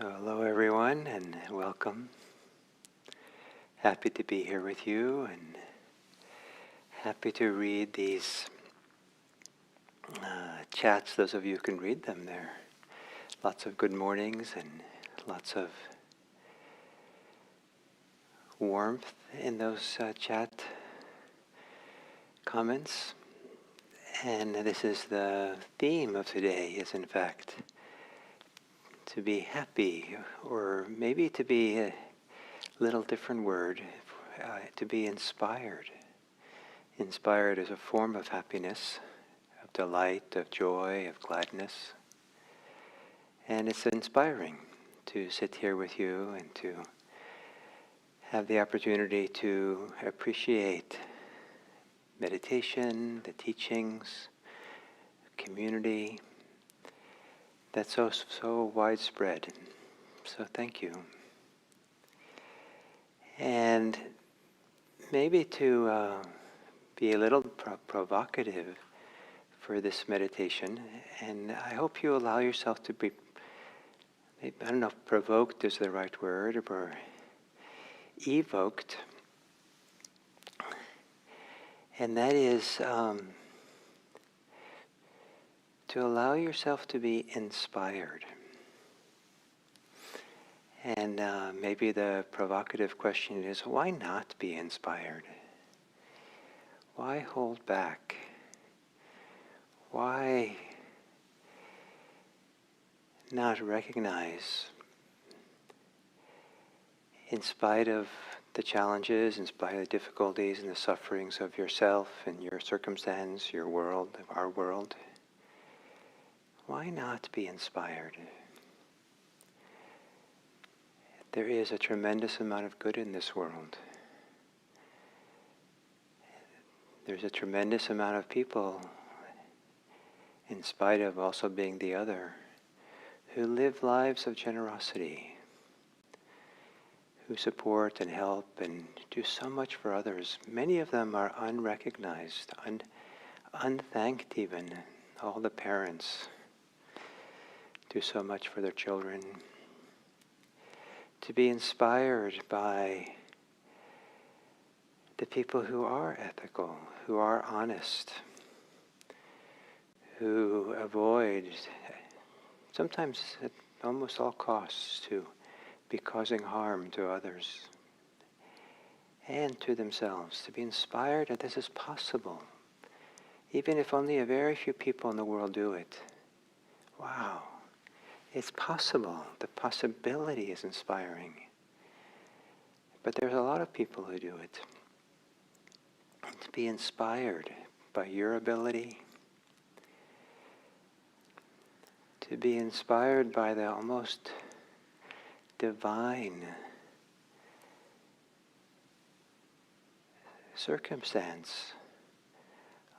Hello everyone and welcome. Happy to be here with you and happy to read these chats. Those of you who can read them, there lots of good mornings and lots of warmth in those chat comments. And this is the theme of today, is in fact to be happy, or maybe to be a little different word, to be inspired. Inspired is a form of happiness, of delight, of joy, of gladness. And it's inspiring to sit here with you and to have the opportunity to appreciate meditation, the teachings, community that's so widespread. So thank you. And maybe to be a little provocative for this meditation, and I hope you allow yourself to be, I don't know if provoked is the right word, or evoked, and that is to allow yourself to be inspired. And maybe the provocative question is, why not be inspired? Why hold back? Why not recognize, in spite of the challenges, in spite of the difficulties and the sufferings of yourself and your circumstance, your world, our world, why not be inspired? There is a tremendous amount of good in this world. There's a tremendous amount of people, in spite of also being the other, who live lives of generosity, who support and help and do so much for others. Many of them are unrecognized, unthanked even. All the parents do so much for their children. To be inspired by the people who are ethical, who are honest, who avoid, sometimes at almost all costs, to be causing harm to others and to themselves. To be inspired that this is possible, even if only a very few people in the world do it. Wow. It's possible. The possibility is inspiring. But there's a lot of people who do it. To be inspired by your ability, to be inspired by the almost divine circumstance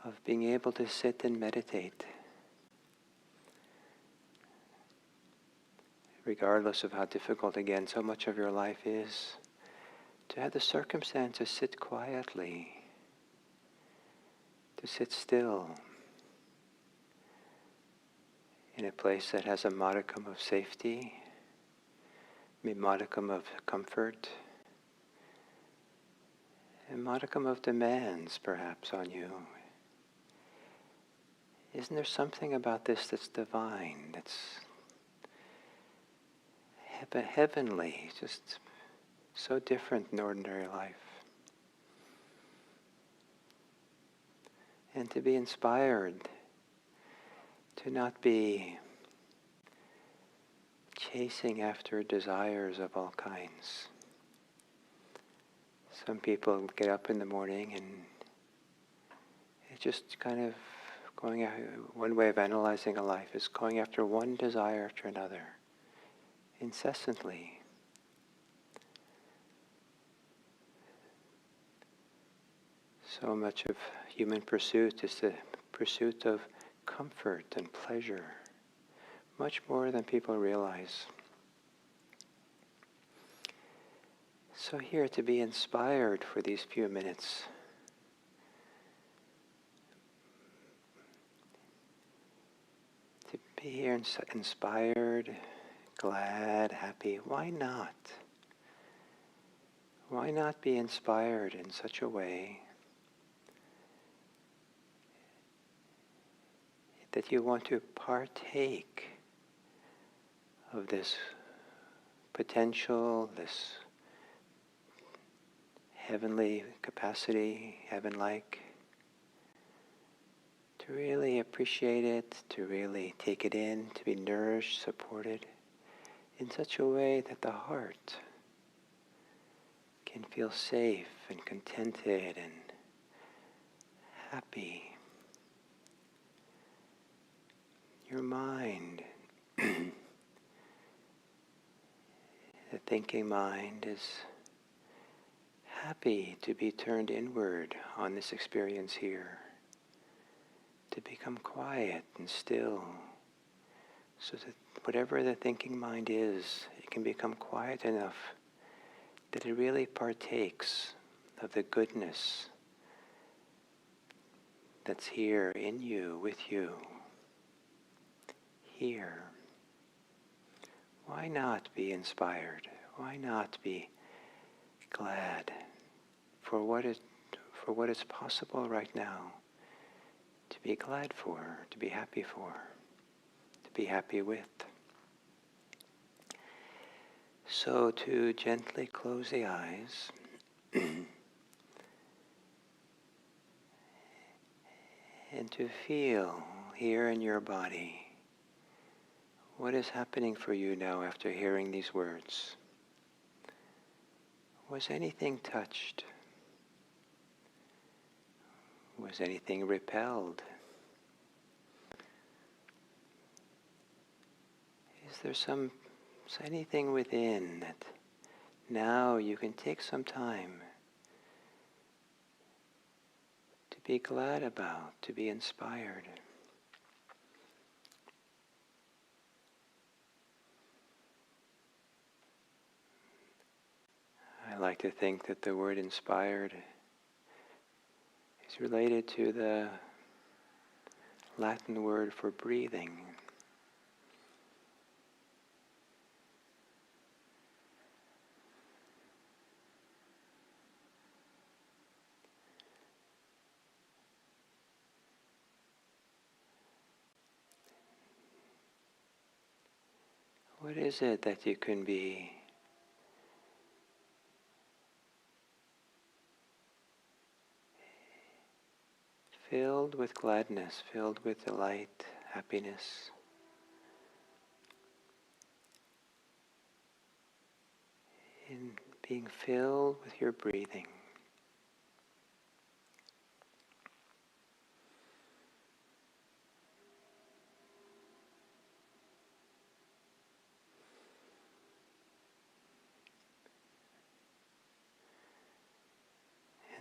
of being able to sit and meditate, regardless of how difficult, again, so much of your life is, to have the circumstance to sit quietly, to sit still in a place that has a modicum of safety, a modicum of comfort, a modicum of demands perhaps on you. Isn't there something about this that's divine, that's heavenly, just so different than ordinary life? And to be inspired, to not be chasing after desires of all kinds. Some people get up in the morning and it's just kind of going out. One way of analyzing a life is going after one desire after another, incessantly. So much of human pursuit is the pursuit of comfort and pleasure, much more than people realize. So here, to be inspired for these few minutes, to be here inspired, glad, happy. Why not? Why not be inspired in such a way that you want to partake of this potential, this heavenly capacity, heaven-like, to really appreciate it, to really take it in, to be nourished, supported in such a way that the heart can feel safe and contented and happy. Your mind, the thinking mind, is happy to be turned inward on this experience here, to become quiet and still, so that whatever the thinking mind is, it can become quiet enough that it really partakes of the goodness that's here in you, with you, here. Why not be inspired? Why not be glad for what is possible right now to be glad for, to be happy for, to be happy with? So to gently close the eyes and to feel here in your body what is happening for you now after hearing these words. Was anything touched? Was anything repelled? Is there anything within that now you can take some time to be glad about, to be inspired? I like to think that the word inspired is related to the Latin word for breathing. What is it that you can be filled with gladness, filled with delight, happiness, in being filled with your breathing?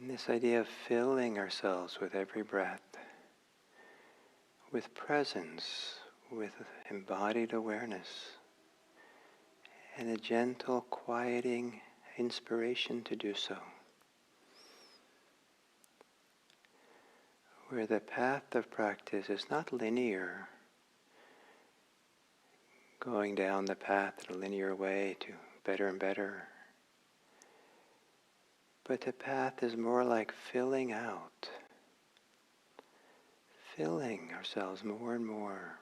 And this idea of filling ourselves with every breath, with presence, with embodied awareness, and a gentle, quieting inspiration to do so. Where the path of practice is not linear, going down the path in a linear way to better and better, but the path is more like filling ourselves more and more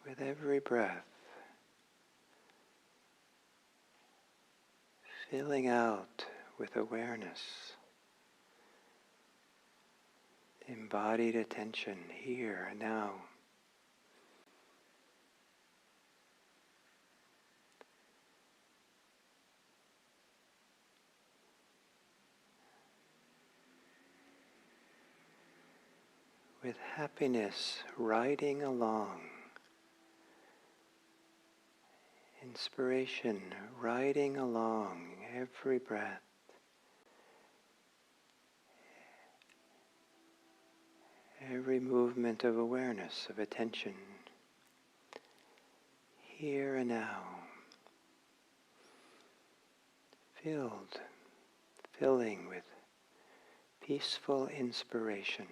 with every breath, filling out with awareness, embodied attention here and now. With happiness riding along, inspiration riding along every breath, every movement of awareness, of attention, here and now, filling with peaceful inspiration.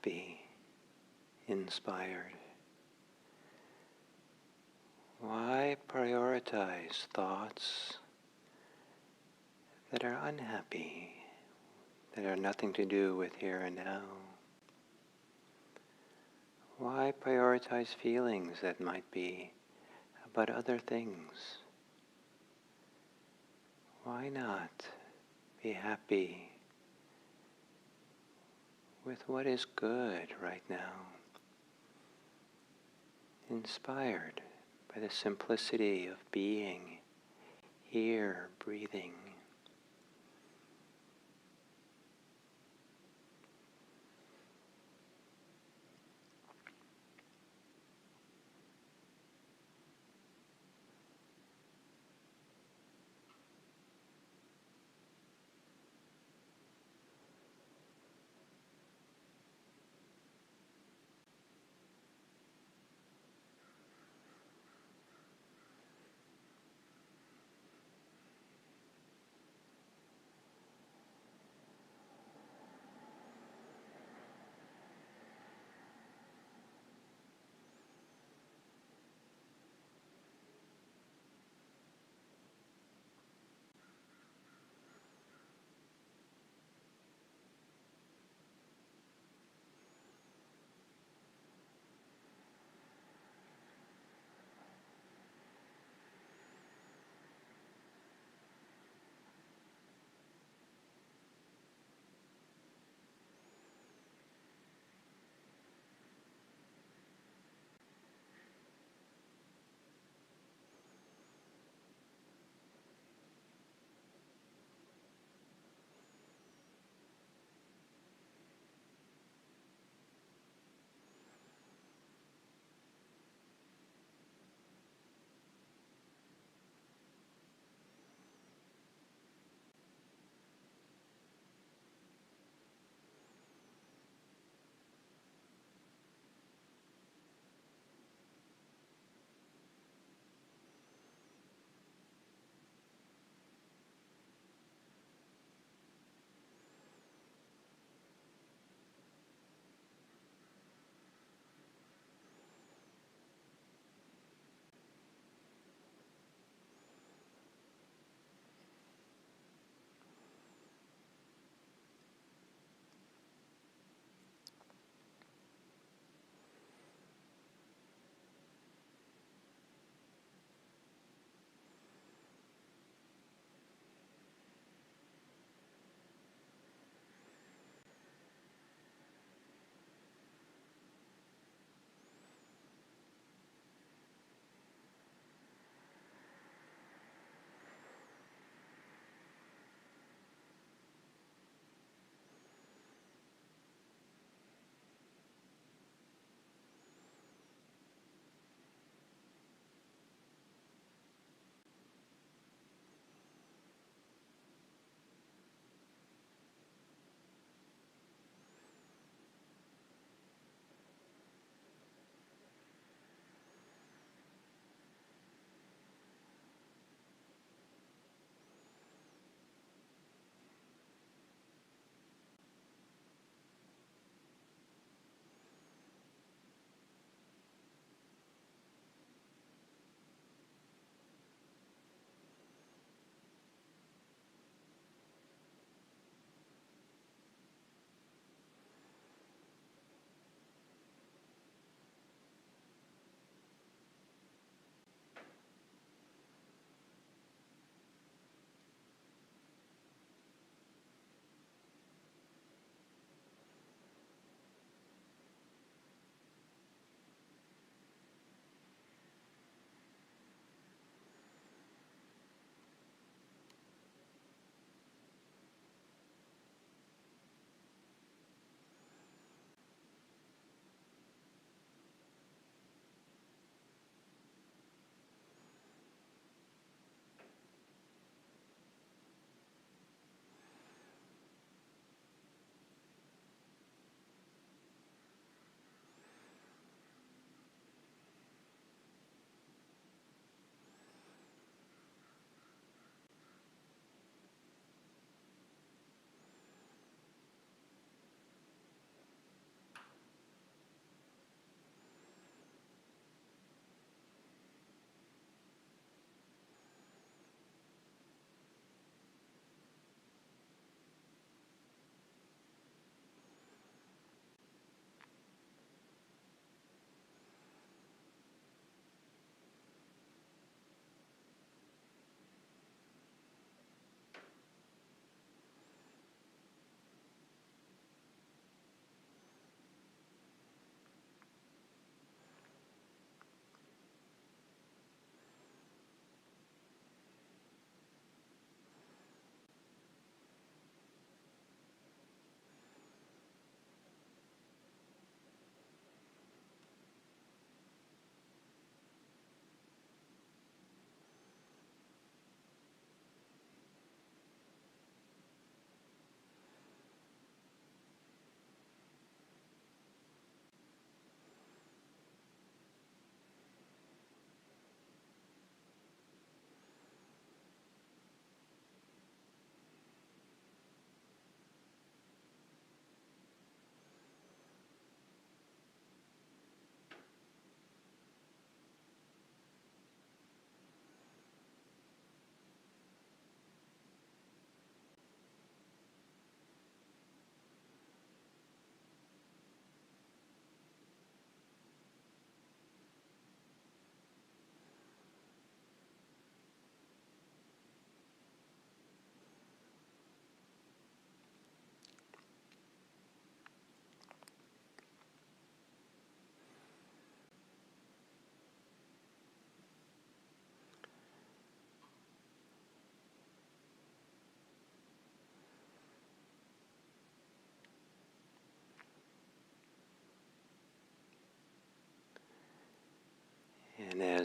happy, inspired? Why prioritize thoughts that are unhappy, that are nothing to do with here and now? Why prioritize feelings that might be about other things? Why not be happy with what is good right now? Inspired by the simplicity of being here, breathing.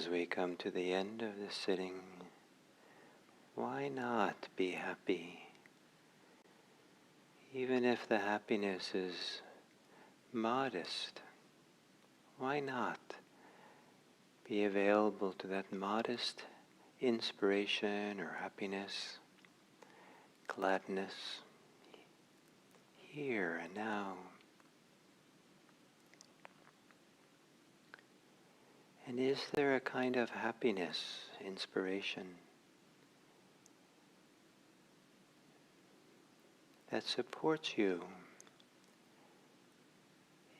as we come to the end of this sitting, why not be happy? Even if the happiness is modest, why not be available to that modest inspiration or happiness, gladness, here and now? And is there a kind of happiness, inspiration, that supports you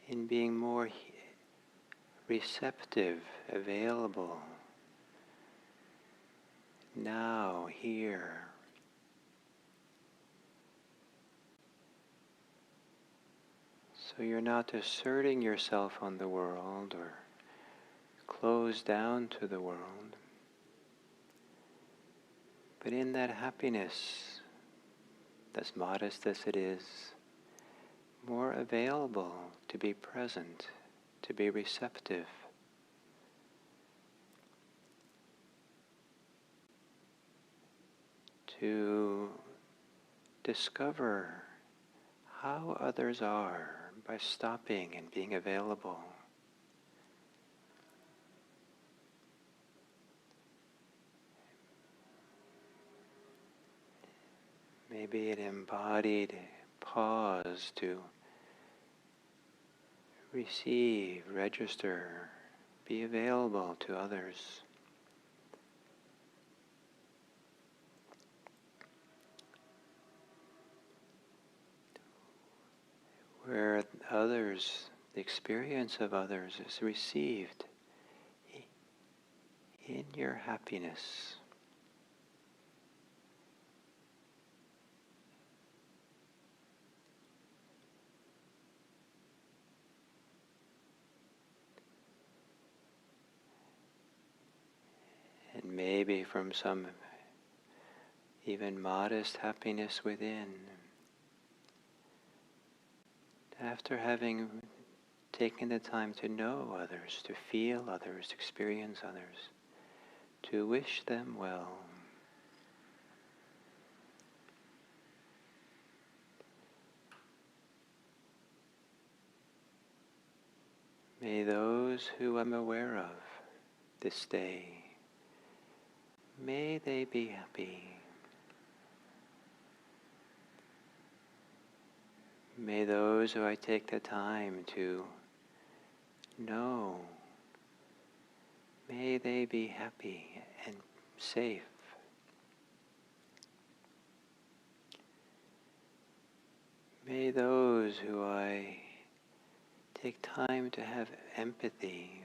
in being more receptive, available, now, here? So you're not asserting yourself on the world or closed down to the world, but in that happiness, as modest as it is, more available to be present, to be receptive, to discover how others are by stopping and being available. Maybe an embodied pause to receive, register, be available to others. Where others, the experience of others is received in your happiness. And maybe from some even modest happiness within, after having taken the time to know others, to feel others, to experience others, to wish them well. May those who I'm aware of this day, may they be happy. May those who I take the time to know, may they be happy and safe. May those who I take time to have empathy,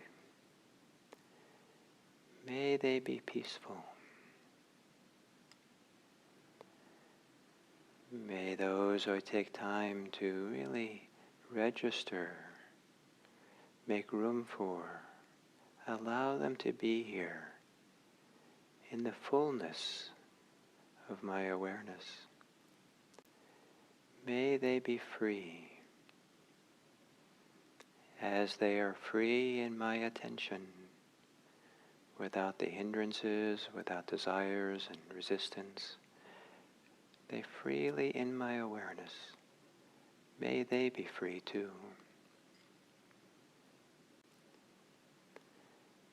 may they be peaceful. May those who I take time to really register, make room for, allow them to be here in the fullness of my awareness. May they be free as they are free in my attention, without the hindrances, without desires and resistance. They freely in my awareness. May they be free too.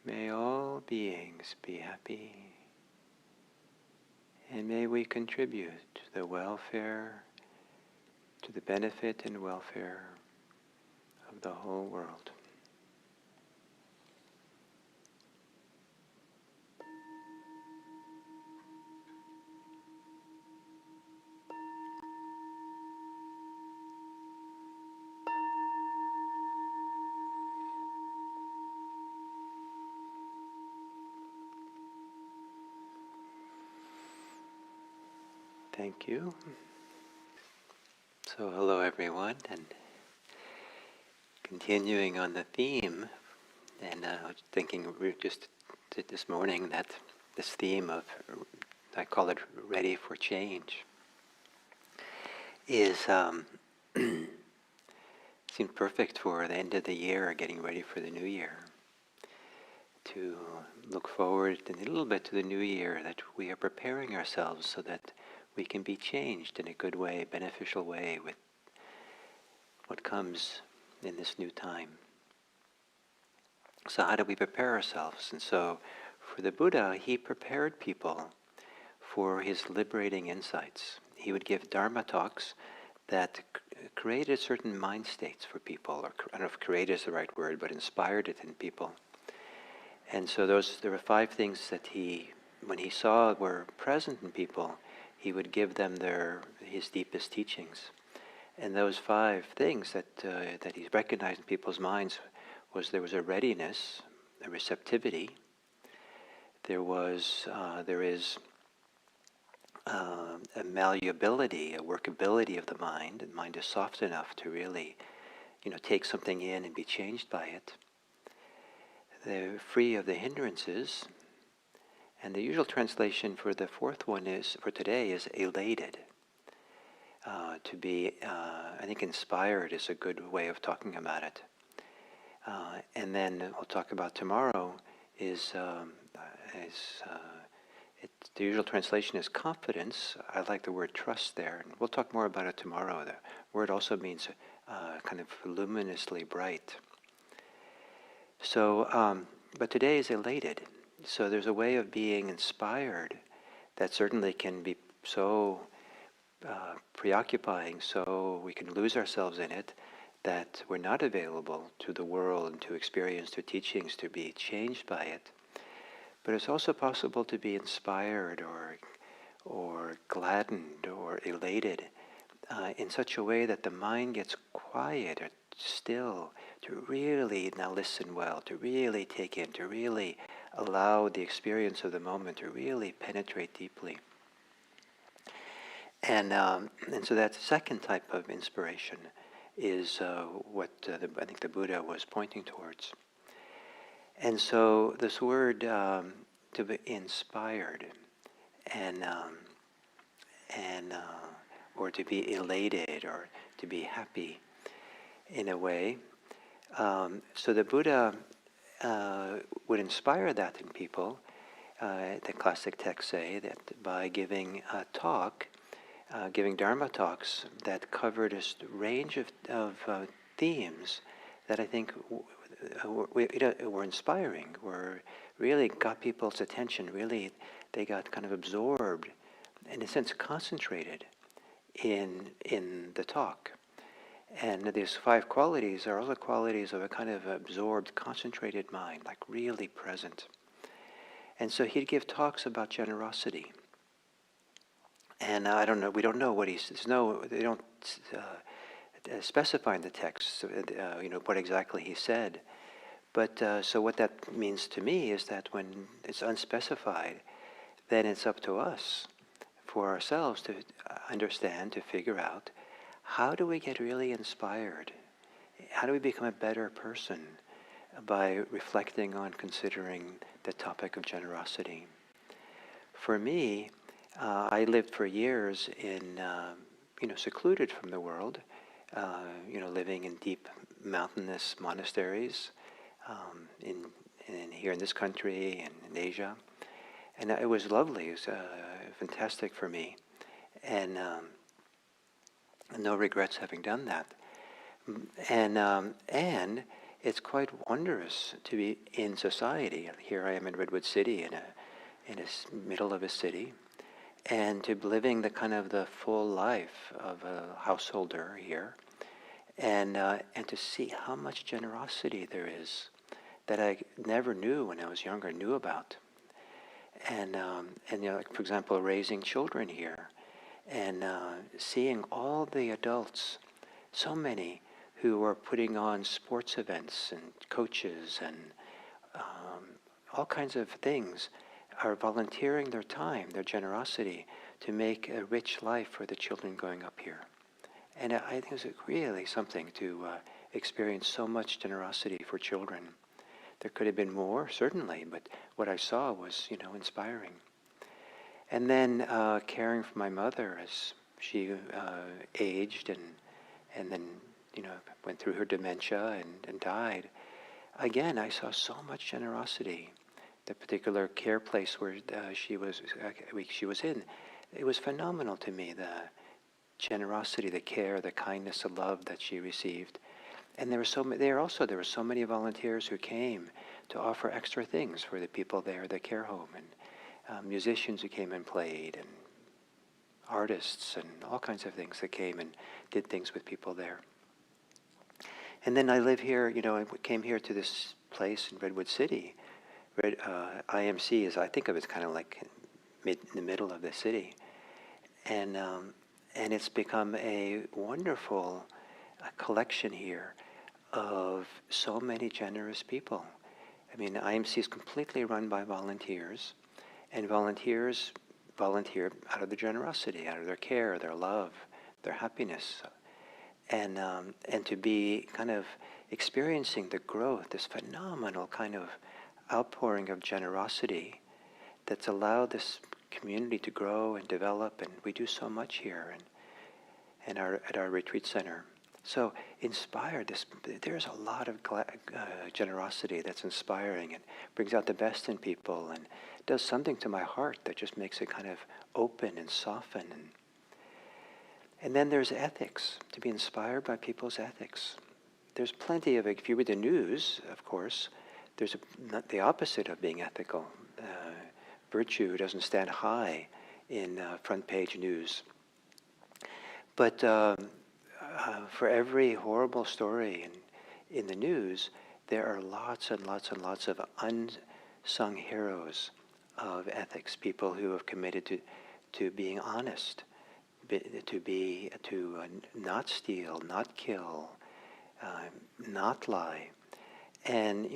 May all beings be happy, and may we contribute to the welfare, to the benefit and welfare of the whole world. Thank you. So hello everyone, and continuing on the theme, and I was thinking just this morning that this theme of, I call it ready for change, is seems perfect for the end of the year, getting ready for the new year, to look forward a little bit to the new year, that we are preparing ourselves so that we can be changed in a good way, beneficial way with what comes in this new time. So how do we prepare ourselves? And so for the Buddha, he prepared people for his liberating insights. He would give Dharma talks that created certain mind states for people, or I don't know if create is the right word, but inspired it in people. And so there were 5 things that when he saw were present in people, he would give them his deepest teachings. And those 5 things that he recognized in people's minds there was a readiness, a receptivity. There is a malleability, a workability of the mind. The mind is soft enough to really, take something in and be changed by it. They're free of the hindrances. And the usual translation for the 4th one for today is elated. To be, I think inspired is a good way of talking about it. And then we'll talk about tomorrow the usual translation is confidence. I like the word trust there, and we'll talk more about it tomorrow. The word also means kind of luminously bright. So, but today is elated. So there's a way of being inspired that certainly can be so preoccupying, so we can lose ourselves in it, that we're not available to the world and to experience, to teachings, to be changed by it. But it's also possible to be inspired or gladdened or elated in such a way that the mind gets quiet or still, to really now listen well, to really take in, to really allow the experience of the moment to really penetrate deeply. And so that second type of inspiration is what I think the Buddha was pointing towards. And so this word to be inspired and or to be elated or to be happy in a way. So the Buddha would inspire that in people. The classic texts say that by giving a talk, giving Dharma talks that covered a range of themes that I think were inspiring, were really got people's attention. Really, they got kind of absorbed, in a sense, concentrated in the talk. And these 5 qualities are all the qualities of a kind of absorbed, concentrated mind, like really present. And so he'd give talks about generosity. And I don't know, we don't know what they don't specify in the text, what exactly he said. But so what that means to me is that when it's unspecified, then it's up to us, for ourselves, to understand, to figure out, how do we get really inspired? How do we become a better person by reflecting on, considering the topic of generosity? For me, I lived for years in, secluded from the world, living in deep mountainous monasteries, here in this country and in Asia. And it was lovely. It was fantastic for me. And no regrets having done that. And it's quite wondrous to be in society. Here I am in Redwood City, in a middle of a city, and to be living the full life of a householder here, and to see how much generosity there is that I never knew when I was younger, knew about. And like, for example, raising children here, and seeing all the adults, so many who are putting on sports events and coaches and all kinds of things, are volunteering their time, their generosity, to make a rich life for the children growing up here. And I think it's really something to experience so much generosity for children. There could have been more, certainly, but what I saw was, inspiring. And then caring for my mother as she aged and then, went through her dementia and died. Again, I saw so much generosity the particular care place where she was in. It was phenomenal to me, the generosity, the care, the kindness, the love that she received. And there were so many volunteers who came to offer extra things for the people there at the care home, and musicians who came and played, and artists, and all kinds of things that came and did things with people there. And then I live here, I came here to this place in Redwood City. IMC is, I think of it as kind of like in the middle of the city. And it's become a wonderful collection here of so many generous people. I mean, IMC is completely run by volunteers, and volunteers volunteer out of their generosity, out of their care, their love, their happiness. And to be kind of experiencing the growth, this phenomenal kind of outpouring of generosity that's allowed this community to grow and develop, and we do so much here and at our retreat center. So inspired, there's a lot of generosity that's inspiring and brings out the best in people and does something to my heart that just makes it kind of open and soften. And then there's ethics, to be inspired by people's ethics. There's plenty of, if you read the news, of course, there's not the opposite of being ethical. Virtue doesn't stand high in front page news. But for every horrible story in the news, there are lots and lots and lots of unsung heroes of ethics, people who have committed to being honest, to not steal, not kill, not lie. And,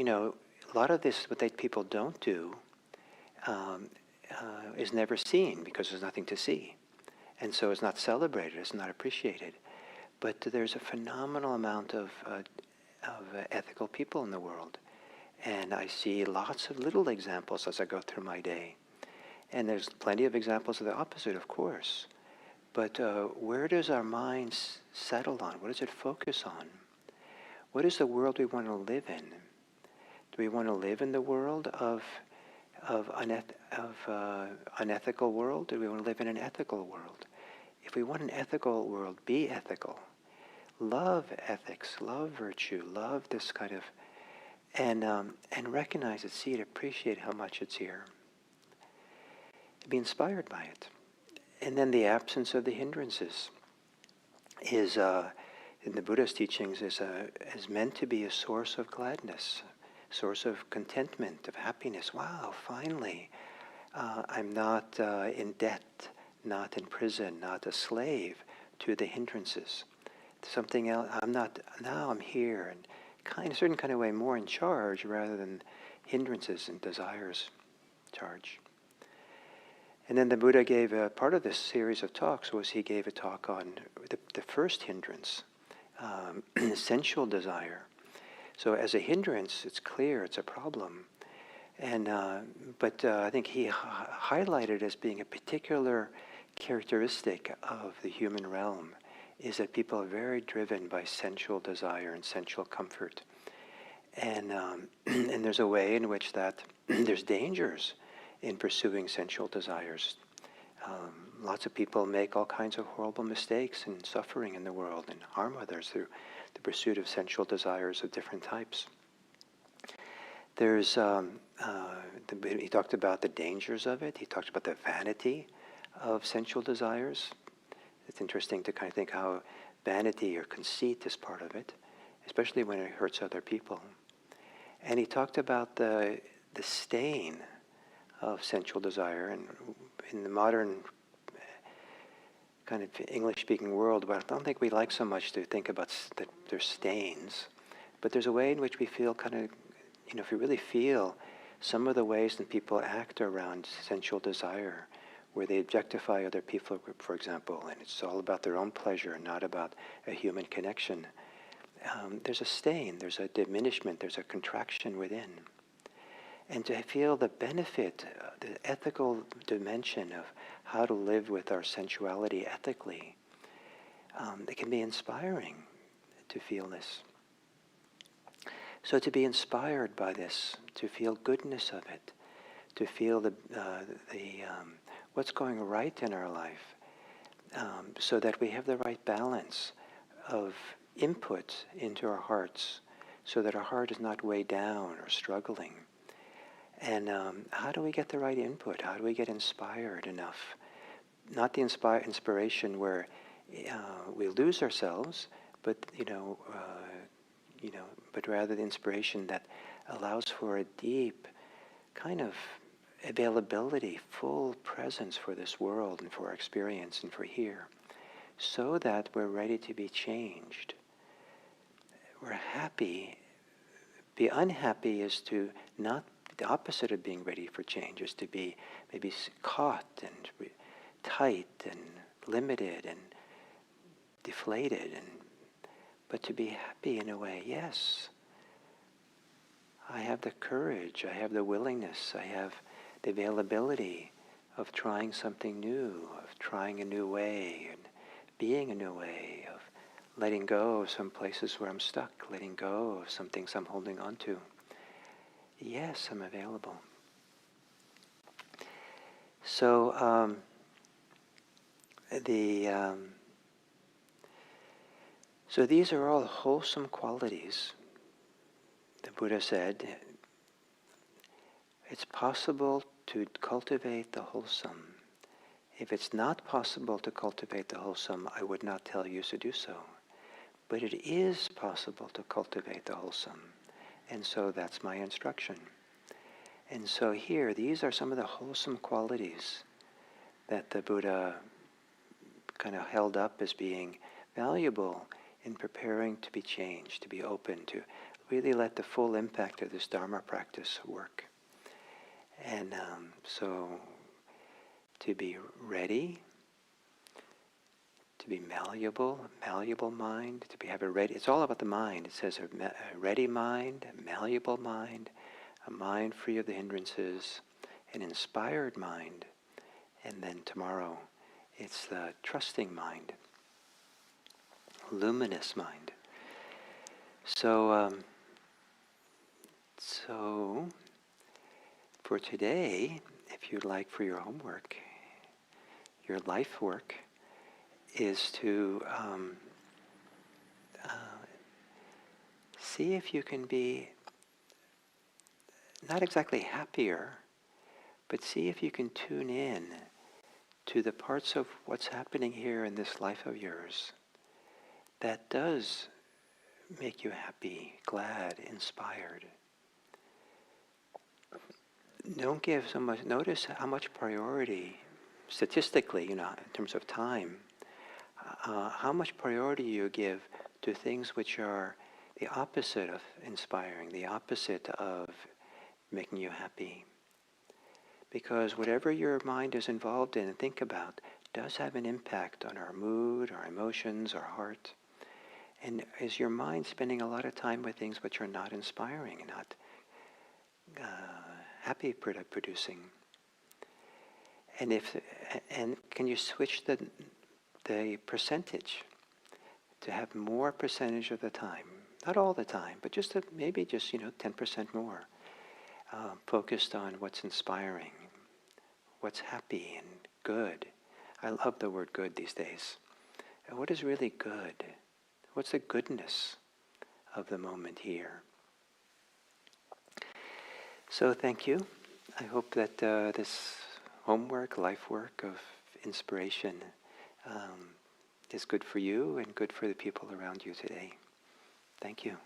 a lot of this, what people don't do, is never seen because there's nothing to see. And so it's not celebrated, it's not appreciated. But there's a phenomenal amount of ethical people in the world. And I see lots of little examples as I go through my day. And there's plenty of examples of the opposite, of course. But where does our mind settle on? What does it focus on? What is the world we want to live in? Do we want to live in the world of unethical world? Do we want to live in an ethical world? If we want an ethical world, be ethical. Love ethics, love virtue, love this kind of, and recognize it, see it, appreciate how much it's here. Be inspired by it. And then the absence of the hindrances is, in the Buddha's teachings, is meant to be a source of gladness, source of contentment, of happiness. Wow, finally, I'm not in debt, not in prison, not a slave to the hindrances. Something else, now I'm here, and a certain kind of way more in charge rather than hindrances and desires charge. And then the Buddha gave part of this series of talks was he gave a talk on the first hindrance, sensual desire. So as a hindrance, it's clear it's a problem. And but I think he highlighted it as being a particular characteristic of the human realm, is that people are very driven by sensual desire and sensual comfort. And and there's a way in which that there's dangers in pursuing sensual desires. Lots of people make all kinds of horrible mistakes and suffering in the world and harm others through the pursuit of sensual desires of different types. There's, he talked about the dangers of it. He talked about the vanity of sensual desires. It's interesting to kind of think how vanity or conceit is part of it, especially when it hurts other people. And he talked about the stain of sensual desire, and in the modern kind of English-speaking world, but I don't think we like so much to think about that there's stains, but there's a way in which we feel kind of, if we really feel some of the ways that people act around sensual desire, where they objectify other people, for example, and it's all about their own pleasure, not about a human connection. There's a stain, there's a diminishment, there's a contraction within. And to feel the benefit, the ethical dimension of how to live with our sensuality ethically, it can be inspiring to feel this. So to be inspired by this, to feel goodness of it, to feel the what's going right in our life, so that we have the right balance of input into our hearts, so that our heart is not weighed down or struggling. And how do we get the right input? How do we get inspired enough? Not the inspiration where we lose ourselves, but but rather the inspiration that allows for a deep kind of availability, full presence for this world and for our experience and for here, so that we're ready to be changed. We're happy. Be unhappy is to not, the opposite of being ready for change is to be maybe caught and tight and limited and deflated, but to be happy in a way. Yes, I have the courage, I have the willingness, I have the availability of trying something new, of trying a new way and being a new way, of letting go of some places where I'm stuck, letting go of some things I'm holding on to. Yes, I'm available. So so these are all wholesome qualities. The Buddha said, it's possible to cultivate the wholesome. If it's not possible to cultivate the wholesome, I would not tell you to do so. But it is possible to cultivate the wholesome. And so that's my instruction. And so here, these are some of the wholesome qualities that the Buddha kind of held up as being valuable in preparing to be changed, to be open, to really let the full impact of this Dharma practice work. And so to be ready, to be malleable mind, have a ready, it's all about the mind. It says a ready mind, a malleable mind, a mind free of the hindrances, an inspired mind, and then tomorrow it's the trusting mind, luminous mind. So, so for today, if you'd like, for your homework, your life work, is to see if you can be not exactly happier, but see if you can tune in to the parts of what's happening here in this life of yours that does make you happy, glad, inspired. Don't give so much, notice how much priority, statistically, in terms of time, how much priority you give to things which are the opposite of inspiring, the opposite of making you happy. Because whatever your mind is involved in and think about does have an impact on our mood, our emotions, our heart. And is your mind spending a lot of time with things which are not inspiring and not happy producing? And can you switch the percentage to have more percentage of the time, not all the time, but maybe 10% more, focused on what's inspiring, what's happy and good. I love the word good these days. And what is really good? What's the goodness of the moment here? So thank you. I hope that this homework, life work of inspiration is good for you and good for the people around you today. Thank you.